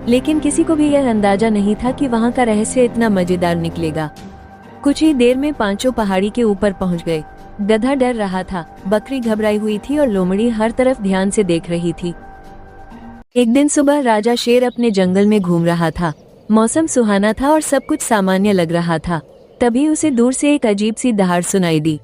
लेकिन किसी को भी यह अंदाजा नहीं था कि वहाँ का रहस्य इतना मजेदार निकलेगा। कुछ ही देर में पांचों पहाड़ी के ऊपर पहुँच गए। गधा डर रहा था, बकरी घबराई हुई थी और लोमड़ी हर तरफ ध्यान से देख रही थी। एक दिन सुबह राजा शेर अपने जंगल में घूम रहा था। मौसम सुहाना था और सब कुछ सामान्य लग रहा था। तभी उसे दूर से एक अजीब सी दहाड़ सुनाई दी।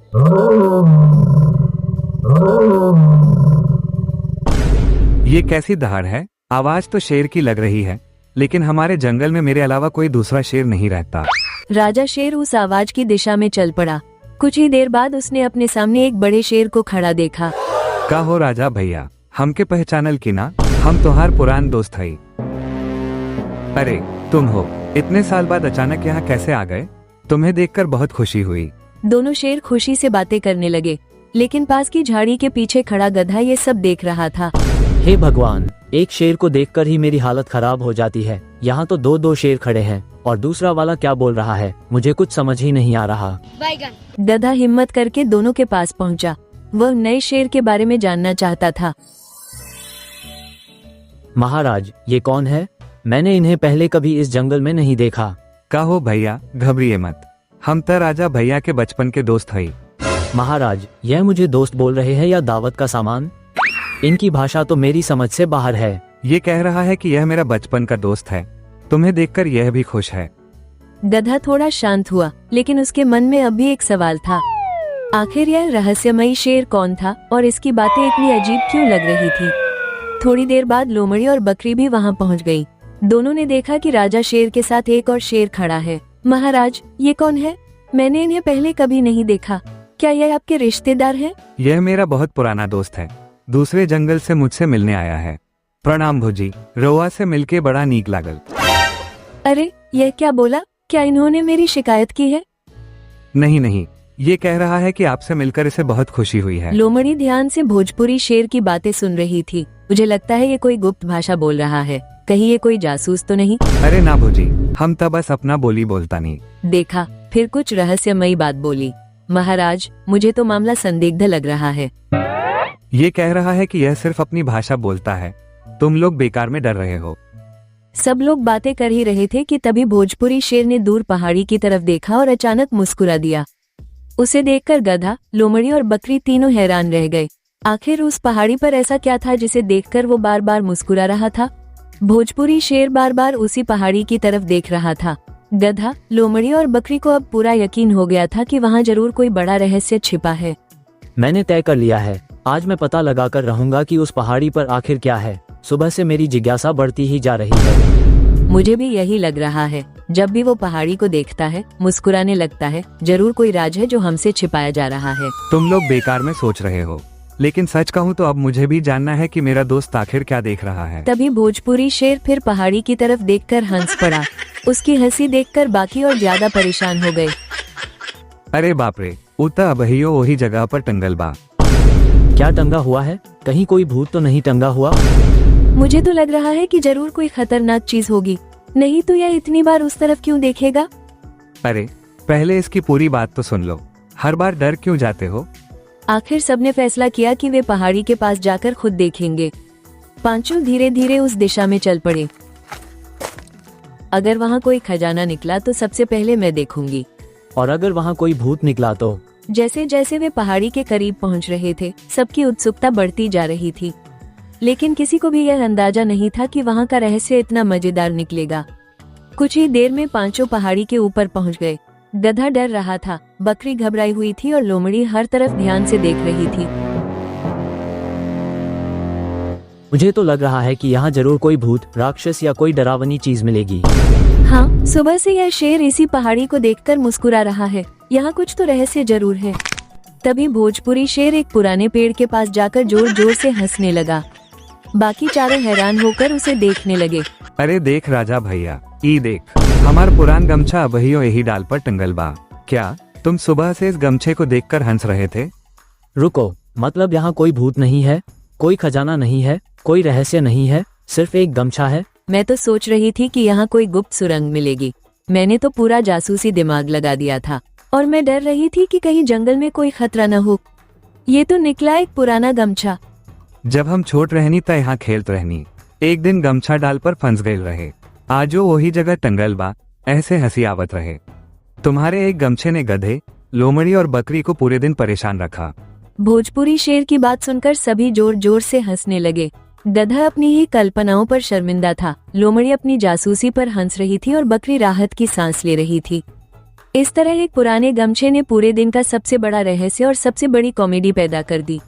ये कैसी दहाड़ है? आवाज तो शेर की लग रही है, लेकिन हमारे जंगल में मेरे अलावा कोई दूसरा शेर नहीं रहता। राजा शेर उस आवाज की दिशा में चल पड़ा। कुछ ही देर बाद उसने अपने सामने एक बड़े शेर को खड़ा देखा। का हो राजा भैया, हमके पहचानल की ना? हम तोहार पुरान दोस्त हई। अरे तुम हो, इतने साल बाद अचानक यहाँ कैसे आ गए? तुम्हें देखकर बहुत खुशी हुई। दोनों शेर खुशी से बातें करने लगे, लेकिन पास की झाड़ी के पीछे खड़ा गधा ये सब देख रहा था। हे भगवान, एक शेर को देखकर ही मेरी हालत खराब हो जाती है। यहाँ तो दो शेर खड़े हैं और दूसरा वाला क्या बोल रहा है, मुझे कुछ समझ ही नहीं आ रहा। गधा हिम्मत करके दोनों के पास पहुँचा। वह नए शेर के बारे में जानना चाहता था। महाराज, ये कौन है? मैंने इन्हें पहले कभी इस जंगल में नहीं देखा। का हो भैया, घबरिए मत, हम तो राजा भैया के बचपन के दोस्त हई। महाराज, यह मुझे दोस्त बोल रहे हैं या दावत का सामान? इनकी भाषा तो मेरी समझ से बाहर है। ये कह रहा है कि यह मेरा बचपन का दोस्त है। तुम्हें देखकर यह भी खुश है। गधा थोड़ा शांत हुआ, लेकिन उसके मन में अब भी एक सवाल था। आखिर यह रहस्यमयी शेर कौन था और इसकी बातें इतनी अजीब क्यों लग रही थी? थोड़ी देर बाद लोमड़ी और बकरी भी वहां पहुंच गई। दोनों ने देखा कि राजा शेर के साथ एक और शेर खड़ा है। महाराज, ये कौन है? मैंने इन्हें पहले कभी नहीं देखा। क्या यह आपके रिश्तेदार हैं? यह मेरा बहुत पुराना दोस्त है, दूसरे जंगल से मुझसे मिलने आया है। प्रणाम भुजी, रउआ से मिलके बड़ा नीक लागल। अरे यह क्या बोला? क्या इन्होंने मेरी शिकायत की है? नहीं, ये कह रहा है कि आपसे मिलकर इसे बहुत खुशी हुई है। लोमड़ी ध्यान से भोजपुरी शेर की बातें सुन रही थी। मुझे लगता है ये कोई गुप्त भाषा बोल रहा है। कहीं ये कोई जासूस तो नहीं? अरे ना भुजी, हम तो बस अपना बोली बोलता नहीं। देखा, फिर कुछ रहस्यमयी बात बोली। महाराज, मुझे तो मामला संदिग्ध लग रहा है। ये कह रहा है कि यह सिर्फ अपनी भाषा बोलता है। तुम लोग बेकार में डर रहे हो। सब लोग बातें कर ही रहे थे कि तभी भोजपुरी शेर ने दूर पहाड़ी की तरफ देखा और अचानक मुस्कुरा दिया। उसे देखकर गधा, लोमड़ी और बकरी तीनों हैरान रह गए। आखिर उस पहाड़ी पर ऐसा क्या था जिसे देखकर वो बार बार मुस्कुरा रहा था? भोजपुरी शेर बार बार उसी पहाड़ी की तरफ देख रहा था। गधा, लोमड़ी और बकरी को अब पूरा यकीन हो गया था कि वहाँ जरूर कोई बड़ा रहस्य छिपा है। मैंने तय कर लिया है, आज मैं पता लगा कर रहूंगा कि उस पहाड़ी पर आखिर क्या है। सुबह से मेरी जिज्ञासा बढ़ती ही जा रही है। मुझे भी यही लग रहा है। जब भी वो पहाड़ी को देखता है, मुस्कुराने लगता है। जरूर कोई राज है जो हमसे छिपाया जा रहा है। तुम लोग बेकार में सोच रहे हो, लेकिन सच कहूँ तो अब मुझे भी जानना है कि मेरा दोस्त आखिर क्या देख रहा है। तभी भोजपुरी शेर फिर पहाड़ी की तरफ देखकर हंस पड़ा। उसकी हंसी देखकर बाकी और ज्यादा परेशान हो गए। अरे बाप रे, उता अबहियो वही जगह पर टंगल बा। क्या टंगा हुआ है? कहीं कोई भूत तो नहीं टंगा हुआ? मुझे तो लग रहा है कि जरूर कोई खतरनाक चीज होगी, नहीं तो यह इतनी बार उस तरफ क्यों देखेगा? अरे पहले इसकी पूरी बात तो सुन लो। हर बार डर क्यों जाते हो? आखिर सबने फैसला किया कि वे पहाड़ी के पास जाकर खुद देखेंगे। पांचों धीरे धीरे उस दिशा में चल पड़े। अगर वहाँ कोई खजाना निकला तो सबसे पहले मैं देखूंगी। और अगर वहाँ कोई भूत निकला तो? जैसे जैसे वे पहाड़ी के करीब पहुँच रहे थे, सबकी उत्सुकता बढ़ती जा रही थी। लेकिन किसी को भी यह अंदाजा नहीं था कि वहाँ का रहस्य इतना मजेदार निकलेगा। कुछ ही देर में पांचों पहाड़ी के ऊपर पहुँच गए। गधा डर रहा था, बकरी घबराई हुई थी और लोमड़ी हर तरफ ध्यान से देख रही थी। मुझे तो लग रहा है कि यहाँ जरूर कोई भूत, राक्षस या कोई डरावनी चीज मिलेगी। हाँ, सुबह से यह शेर इसी पहाड़ी को देखकर मुस्कुरा रहा है। यहाँ कुछ तो रहस्य जरूर है। तभी भोजपुरी शेर एक पुराने पेड़ के पास जाकर जोर जोर से हंसने लगा। बाकी चारों हैरान होकर उसे देखने लगे। अरे देख राजा भैया, ई देख, हमार पुरान गमछा अबहियो यही डाल पर टंगल बा। क्या तुम सुबह से इस गमछे को देखकर हंस रहे थे? रुको, मतलब यहाँ कोई भूत नहीं है, कोई खजाना नहीं है, कोई रहस्य नहीं है, सिर्फ एक गमछा है? मैं तो सोच रही थी कि यहाँ कोई गुप्त सुरंग मिलेगी। मैंने तो पूरा जासूसी दिमाग लगा दिया था और मैं डर रही थी कि कहीं जंगल में कोई खतरा न हो। ये तो निकला एक पुराना गमछा। जब हम छोट रहनी त यहाँ खेलत रहनी, एक दिन गमछा डाल पर फंस गए रहे, आज वो वही जगह टंगल बा, ऐसे हंसी आवत रहे। तुम्हारे एक गमछे ने गधे, लोमड़ी और बकरी को पूरे दिन परेशान रखा। भोजपुरी शेर की बात सुनकर सभी जोर जोर से हंसने लगे। गधा अपनी ही कल्पनाओं पर शर्मिंदा था, लोमड़ी अपनी जासूसी पर हंस रही थी और बकरी राहत की सांस ले रही थी। इस तरह एक पुराने गमछे ने पूरे दिन का सबसे बड़ा रहस्य और सबसे बड़ी कॉमेडी पैदा कर दी।